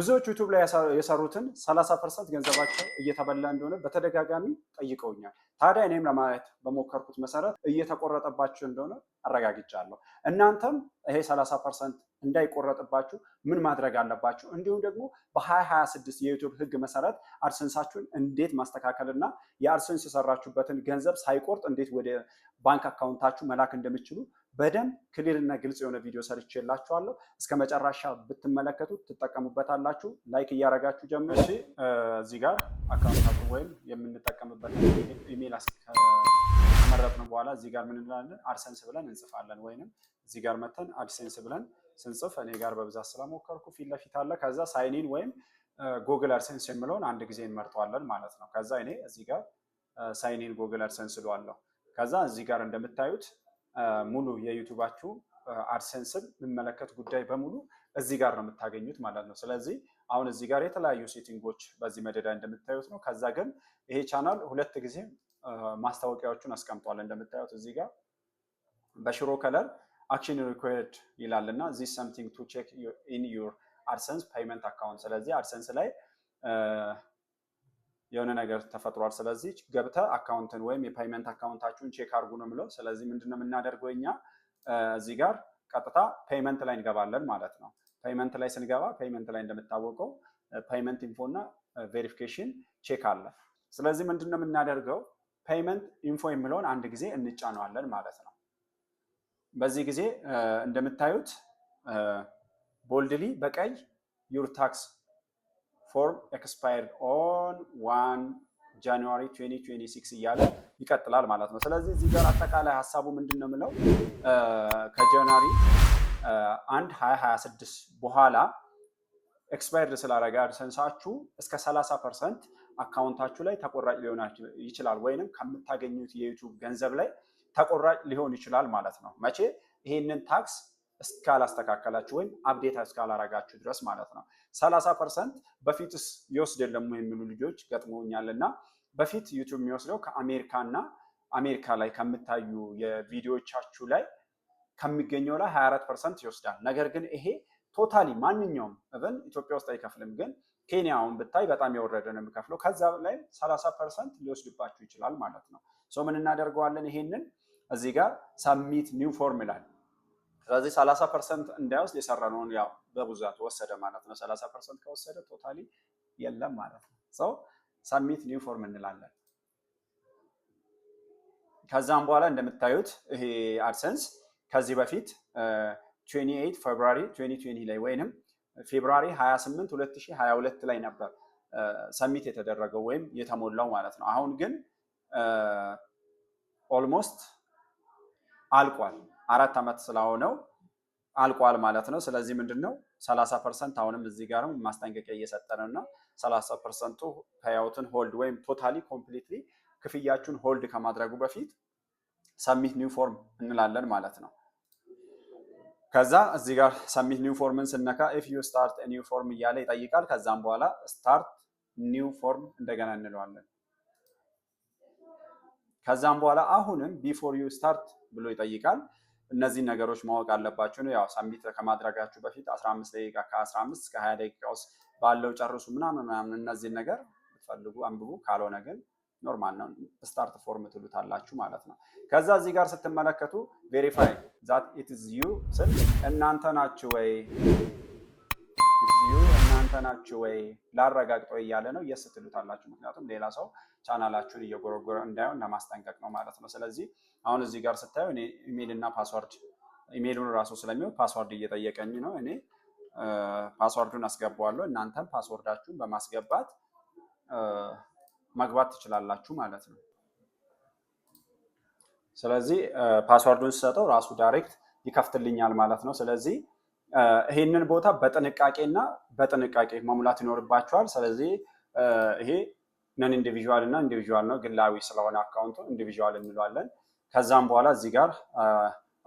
ብዙዎች ዩቲዩብ ላይ የሰሩትን 30% ገንዘባቸው እየተበላ እንደሆነ በተደጋጋሚ ጠይቀውኛል። ታዲያ እኔም ለማየት በሞከርኩት መሰረት እየተቆረጠባችሁ እንደሆነ አረጋግጫለሁ። እናንተም ይሄ 30% እንዳይቆረጥባችሁ ምን ማድረግ አለባችሁ? እንዲሁም ደግሞ በ2026 የዩቲዩብ ህግ መሰረት አድሰንሳችሁን እንዴት ማስተካከልና የአድሰንስ የሰራችሁበትን ገንዘብ ሳይቆርጥ እንዴት ወደ ባንክ አካውንታችሁ መላክ እንደምትችሉ በደንብ ክሊር እና ግልጽ የሆነ ቪዲዮ ሰርቼላችኋለሁ። እስከ መጨረሻ ብትመለከቱት ትጠቀሙበታላችሁ። ላይክ እያደረጋችሁ ጀምሩ። እሺ፣ እዚህ ጋር አካውንታችን ወይም የምንጠቀምበት ኢሜል ከመረጥን በኋላ እዚህ ጋር ምን እንላለን? አድሰንስ ብለን እንጽፋለን። ወይንም እዚህ ጋር መተን አድሰንስ ብለን ስንጽፍ እኔ ጋር በብዛት ስለሞከርኩ ፊት ለፊት አለ። ከዛ ሳይኒን ወይም ጎግል አድሰንስ የሚለውን አንድ ጊዜ እንመርጠዋለን ማለት ነው። ከዛ እኔ እዚህ ጋር ሳይኒን ጎግል አድሰንስ እለዋለሁ። ከዛ እዚህ ጋር እንደምታዩት ሙሉ የዩቲዩባችሁ አድሰንስን የሚመለከት ጉዳይ በሙሉ እዚህ ጋር ነው የምታገኙት ማለት ነው። ስለዚህ አሁን እዚህ ጋር የተለያዩ ሴቲንጎች በዚህ መደዳ እንደምታዩት ነው። ከዛ ግን ይሄ ቻናል ሁለት ጊዜ ማስታወቂያዎቹን አስቀምጧል። እንደምታዩት እዚህ ጋር በሽሮ ከለር አክሽን ሪኳየርድ ይላል እና ዚስ ሰምቲንግ ቱ ቼክ ኢን ዩር አድሰንስ ፔይመንት አካውንት። ስለዚህ አድሰንስ ላይ የሆነ ነገር ተፈጥሯል። ስለዚህ ገብተህ አካውንትን ወይም የፔይመንት አካውንታችሁን ቼክ አድርጉ ነው የምለው። ስለዚህ ምንድነው የምናደርገው እኛ እዚህ ጋር ቀጥታ ፔይመንት ላይ እንገባለን ማለት ነው። ፔይመንት ላይ ስንገባ ፔይመንት ላይ እንደምታወቀው ፔይመንት ኢንፎ እና ቬሪፊኬሽን ቼክ አለ። ስለዚህ ምንድነው የምናደርገው ፔይመንት ኢንፎ የሚለውን አንድ ጊዜ እንጫነዋለን ማለት ነው። በዚህ ጊዜ እንደምታዩት ቦልድሊ በቀይ ዩር ታክስ ፎርም ኤክስፓየርድ ኦን 1 ጃንዋሪ 2026 እያለ ይቀጥላል ማለት ነው። ስለዚህ እዚህ ጋር አጠቃላይ ሀሳቡ ምንድን ነው የምለው ከጃንዋሪ 1 2026 በኋላ ኤክስፓየርድ ስላደረገ አድሰንሳችሁ እስከ 30% አካውንታችሁ ላይ ተቆራጭ ሊሆን ይችላል፣ ወይንም ከምታገኙት የዩቲዩብ ገንዘብ ላይ ተቆራጭ ሊሆን ይችላል ማለት ነው። መቼ? ይሄንን ታክስ እስካላስተካከላችሁ ወይም አፕዴት እስካላረጋችሁ ድረስ ማለት ነው። 30% በፊትስ ይወስድ የለም የሚሉ ልጆች ገጥመውኛልና በፊት ዩቲዩብ የሚወስደው ከአሜሪካና አሜሪካ ላይ ከምታዩ የቪዲዮዎቻችሁ ላይ ከሚገኘው ላይ 24% ይወስዳል። ነገር ግን ይሄ ቶታሊ ማንኛውም ኢቨን ኢትዮጵያ ውስጥ አይከፍልም፣ ግን ኬንያውን ብታይ በጣም የወረደ ነው የሚከፍለው። ከዛ ላይ 30% ሊወስድባችሁ ይችላል ማለት ነው። ሶ ምን እናደርገዋለን? ይሄንን እዚህ ጋር ሰሚት ኒው ፎርም ይላል። ስለዚህ 30% እንዳይወስድ የሰራነውን ያው በብዛት ወሰደ ማለት ነው። 30% ከወሰደ ቶታሊ የለም ማለት ነው። ሰው ሰሚት ኒው ፎርም እንላለን። ከዛም በኋላ እንደምታዩት ይሄ አድሰንስ ከዚህ በፊት 28 ፌብሩዋሪ 2020 ላይ ወይንም ፌብሩዋሪ 28 2022 ላይ ነበር ሰሚት የተደረገው ወይም የተሞላው ማለት ነው። አሁን ግን ኦልሞስት አልቋል። 4 ዓመት ስለሆነው አልቋል ማለት ነው። ስለዚህ ምንድነው 30% አሁንም እዚህ ጋርም ማስጠንቀቂያ እየሰጠ ነውና 30%ቱ ፓይአውትን ሆልድ ወይም ቶታሊ ኮምፕሊትሊ ክፍያችሁን ሆልድ ከማድረጉ በፊት ሰሚት ኒው ፎርም እንላለን ማለት ነው። ከዛ እዚህ ጋር ሰሚት ኒው ፎርምን ስነካ ኢፍ ዩ ስታርት ኒው ፎርም እያለ ይጠይቃል። ከዛም በኋላ ስታርት ኒው ፎርም እንደገና እንለዋለን። ከዛም በኋላ አሁንም ቢፎር ዩ ስታርት ብሎ ይጠይቃል። እነዚህ ነገሮች ማወቅ አለባችሁ ነው። ያው ሰሚት ከማድረጋችሁ በፊት 15 ደቂቃ ከ15 እስከ 20 ደቂቃ ውስጥ ባለው ጨርሱ ምናምን እነዚህ ነገር ብትፈልጉ አንብቡ፣ ካልሆነ ግን ኖርማል ነው ስታርት ፎርም ትሉታላችሁ ማለት ነው። ከዛ እዚህ ጋር ስትመለከቱ ቬሪፋይ ዛት ኢት ኢዝ ዩ ስል እናንተ ናችሁ ወይ እናንተ ናችሁ ወይ ላረጋግጠው እያለ ነው። የስ ትሉታላችሁ፣ ምክንያቱም ሌላ ሰው ቻናላችሁን እየጎረጎረ እንዳይሆን ለማስጠንቀቅ ነው ማለት ነው። ስለዚህ አሁን እዚህ ጋር ስታዩ እኔ ኢሜል እና ፓስወርድ ኢሜሉን ራሱ ስለሚሆን ፓስወርድ እየጠየቀኝ ነው። እኔ ፓስወርዱን አስገባዋለሁ። እናንተም ፓስወርዳችሁን በማስገባት መግባት ትችላላችሁ ማለት ነው። ስለዚህ ፓስወርዱን ስሰጠው ራሱ ዳይሬክት ይከፍትልኛል ማለት ነው። ስለዚህ ይሄንን ቦታ በጥንቃቄ መሙላት ይኖርባችኋል። ስለዚህ ይሄ ነን ኢንዲቪዥዋል እና ኢንዲቪዥዋል ነው፣ ግላዊ ስለሆነ አካውንቱ ኢንዲቪዥዋል እንለዋለን። ከዛም በኋላ እዚህ ጋር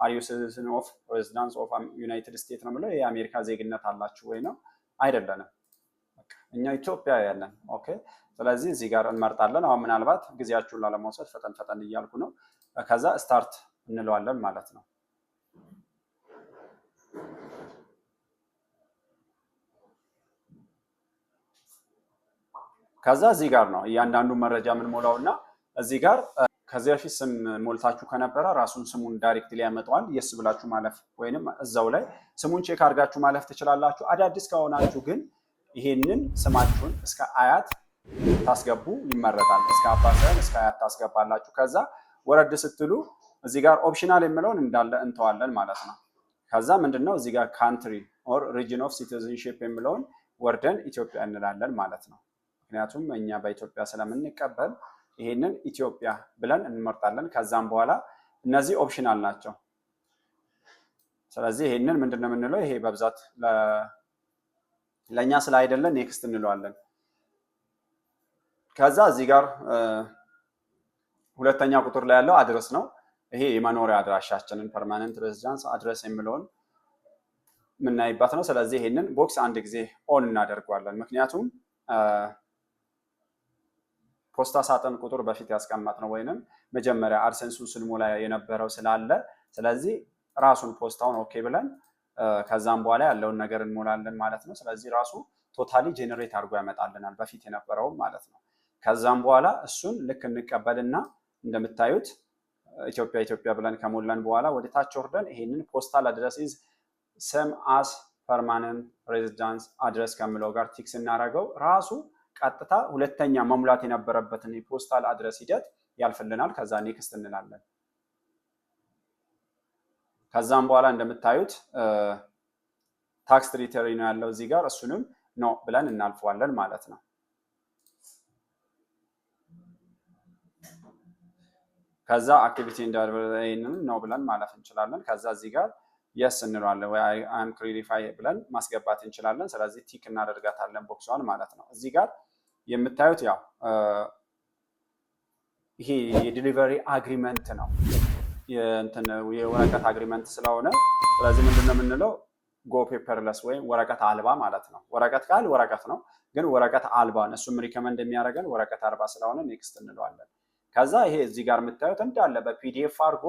አር ዩ ሲቲዝን ኦፍ ሬዚዳንስ ኦፍ ዩናይትድ ስቴትስ ነው የምለው። የአሜሪካ ዜግነት አላችሁ ወይ ነው? አይደለንም፣ እኛ ኢትዮጵያውያን ነን። ኦኬ። ስለዚህ እዚህ ጋር እንመርጣለን። አሁን ምናልባት ጊዜያችሁን ላለመውሰድ ፈጠን እያልኩ ነው። ከዛ ስታርት እንለዋለን ማለት ነው። ከዛ እዚህ ጋር ነው እያንዳንዱ መረጃ ምን ሞላውና እዚህ ጋር ከዚህ በፊት ስም ሞልታችሁ ከነበረ ራሱን ስሙን ዳይሬክትሊ ያመጣዋል። የስ ብላችሁ ማለፍ ወይንም እዛው ላይ ስሙን ቼክ አድርጋችሁ ማለፍ ትችላላችሁ። አዳዲስ ከሆናችሁ ግን ይሄንን ስማችሁን እስከ አያት ታስገቡ ይመረጣል። እስከ አባት ሳይሆን እስከ አያት ታስገባላችሁ። ከዛ ወረድ ስትሉ እዚህ ጋር ኦፕሽናል የሚለውን እንዳለ እንተዋለን ማለት ነው። ከዛ ምንድነው እዚህ ጋር ካንትሪ ኦር ሪጅን ኦፍ ሲቲዝንሺፕ የሚለውን ወርደን ኢትዮጵያ እንላለን ማለት ነው። ምክንያቱም እኛ በኢትዮጵያ ስለምንቀበል ይሄንን ኢትዮጵያ ብለን እንመርጣለን። ከዛም በኋላ እነዚህ ኦፕሽናል ናቸው። ስለዚህ ይሄንን ምንድነው የምንለው? ይሄ በብዛት ለኛ ስላይደለ ኔክስት እንለዋለን። ከዛ እዚህ ጋር ሁለተኛ ቁጥር ላይ ያለው አድረስ ነው። ይሄ የመኖሪያ አድራሻችንን ፐርማነንት ሬዚደንስ አድረስ የሚለውን የምናይበት ነው። ስለዚህ ይሄንን ቦክስ አንድ ጊዜ ኦን እናደርገዋለን። ምክንያቱም ፖስታ ሳጥን ቁጥር በፊት ያስቀመጥነው ወይንም መጀመሪያ አድሰንሱን ስንሞላ የነበረው ስላለ ስለዚህ ራሱን ፖስታውን ኦኬ ብለን ከዛም በኋላ ያለውን ነገር እንሞላለን ማለት ነው። ስለዚህ ራሱ ቶታሊ ጄነሬት አድርጎ ያመጣልናል በፊት የነበረው ማለት ነው። ከዛም በኋላ እሱን ልክ እንቀበልና እንደምታዩት ኢትዮጵያ ኢትዮጵያ ብለን ከሞላን በኋላ ወደ ታች ወርደን ይሄንን ፖስታል አድረስ ኢዝ ሰም አስ ፐርማነንት ሬዚደንስ አድረስ ከሚለው ጋር ቲክ ስናደርገው ራሱ ቀጥታ ሁለተኛ መሙላት የነበረበትን የፖስታል አድረስ ሂደት ያልፍልናል። ከዛ ኔክስት እንላለን። ከዛም በኋላ እንደምታዩት ታክስ ሪተሪ ነው ያለው እዚህ ጋር እሱንም ኖ ብለን እናልፈዋለን ማለት ነው። ከዛ አክቲቪቲ እንደይንን ነው ብለን ማለፍ እንችላለን። ከዛ እዚህ ጋር የስ እንለዋለን ወይ አም ክሪዲፋይ ብለን ማስገባት እንችላለን። ስለዚህ ቲክ እናደርጋታለን ቦክሷን ማለት ነው። እዚህ ጋር የምታዩት ያው ይሄ የዲሊቨሪ አግሪመንት ነው የወረቀት አግሪመንት ስለሆነ ስለዚህ ምንድነው የምንለው ጎ ፔፐርለስ ወይም ወረቀት አልባ ማለት ነው። ወረቀት ካል ወረቀት ነው፣ ግን ወረቀት አልባ ነው። እሱም ሪከመንድ የሚያደርገን ወረቀት አልባ ስለሆነ ኔክስት እንለዋለን። ከዛ ይሄ እዚህ ጋር የምታዩት እንዳለ በፒዲኤፍ አድርጎ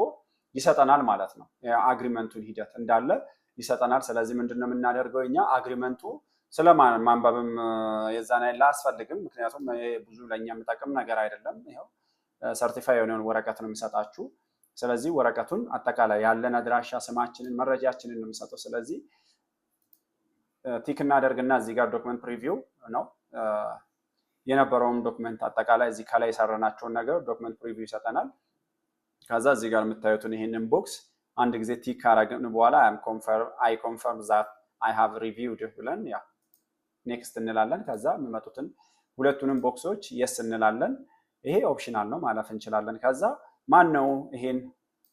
ይሰጠናል ማለት ነው። የአግሪመንቱን ሂደት እንዳለ ይሰጠናል። ስለዚህ ምንድነው የምናደርገው እኛ አግሪመንቱ ስለማንበብም የዛን አይደል አያስፈልግም። ምክንያቱም ብዙ ለኛ የሚጠቅም ነገር አይደለም። ይሄው ሰርቲፋይ የሆነውን ወረቀት ነው የሚሰጣችሁ። ስለዚህ ወረቀቱን አጠቃላይ ያለን አድራሻ፣ ስማችንን፣ መረጃችንን ነው የሚሰጠው። ስለዚህ ቲክ እናደርግና እዚህ ጋር ዶክመንት ፕሪቪው ነው የነበረውን ዶክመንት አጠቃላይ እዚህ ከላይ የሰራናቸውን ነገር ዶክመንት ፕሪቪው ይሰጠናል። ከዛ እዚህ ጋር የምታዩትን ይሄንን ቦክስ አንድ ጊዜ ቲክ ካረግን በኋላ አይ ኮንፈርም ዛት አይ ሃቭ ሪቪውድ ብለን ያ ኔክስት እንላለን። ከዛ የሚመጡትን ሁለቱንም ቦክሶች የስ እንላለን። ይሄ ኦፕሽናል ነው ማለፍ እንችላለን። ከዛ ማን ነው ይሄን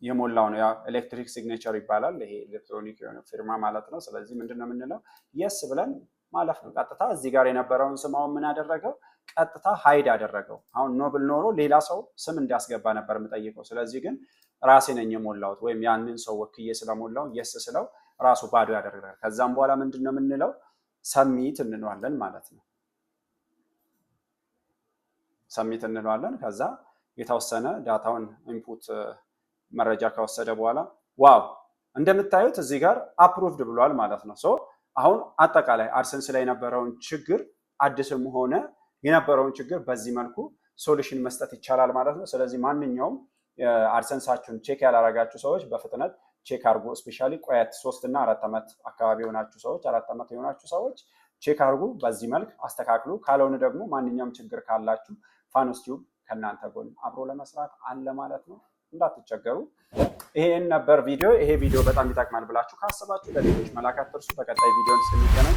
የሞላው ነው? ያ ኤሌክትሪክ ሲግኔቸር ይባላል። ይሄ ኤሌክትሮኒክ የሆነ ፊርማ ማለት ነው። ስለዚህ ምንድነው የምንለው የስ ብለን ማለፍ ነው። ቀጥታ እዚህ ጋር የነበረውን ስም አሁን ምን ያደረገው ቀጥታ ሃይድ አደረገው። አሁን ኖብል ኖሮ ሌላ ሰው ስም እንዲያስገባ ነበር የምጠይቀው። ስለዚህ ግን ራሴ ነኝ የሞላሁት ወይም ያንን ሰው ወክዬ ስለሞላው የስ ስለው ራሱ ባዶ ያደርጋል። ከዛም በኋላ ምንድነው የምንለው ሰሚት እንለዋለን ማለት ነው። ሰሚት እንለዋለን። ከዛ የተወሰነ ዳታውን ኢንፑት መረጃ ከወሰደ በኋላ ዋው እንደምታዩት እዚህ ጋር አፕሩቭድ ብሏል ማለት ነው። ሶ አሁን አጠቃላይ አድሰንስ ላይ የነበረውን ችግር አዲስም ሆነ የነበረውን ችግር በዚህ መልኩ ሶሉሽን መስጠት ይቻላል ማለት ነው። ስለዚህ ማንኛውም አድሰንሳችሁን ቼክ ያላረጋችሁ ሰዎች በፍጥነት ቼክ አርጉ። ስፔሻሊ ቆየት 3 እና 4 ዓመት አካባቢ የሆናችሁ ሰዎች 4 ዓመት የሆናችሁ ሰዎች ቼክ አርጉ። በዚህ መልክ አስተካክሉ። ካልሆነ ደግሞ ማንኛውም ችግር ካላችሁ ፋኖስ ቲዩብ ከእናንተ ጎን አብሮ ለመስራት አለ ማለት ነው። እንዳትቸገሩ። ይሄን ነበር ቪዲዮ። ይሄ ቪዲዮ በጣም ይጠቅማል ብላችሁ ካሰባችሁ ለሌሎች መላክ አትርሱ። በቀጣይ ቪዲዮ እስክንገናኝ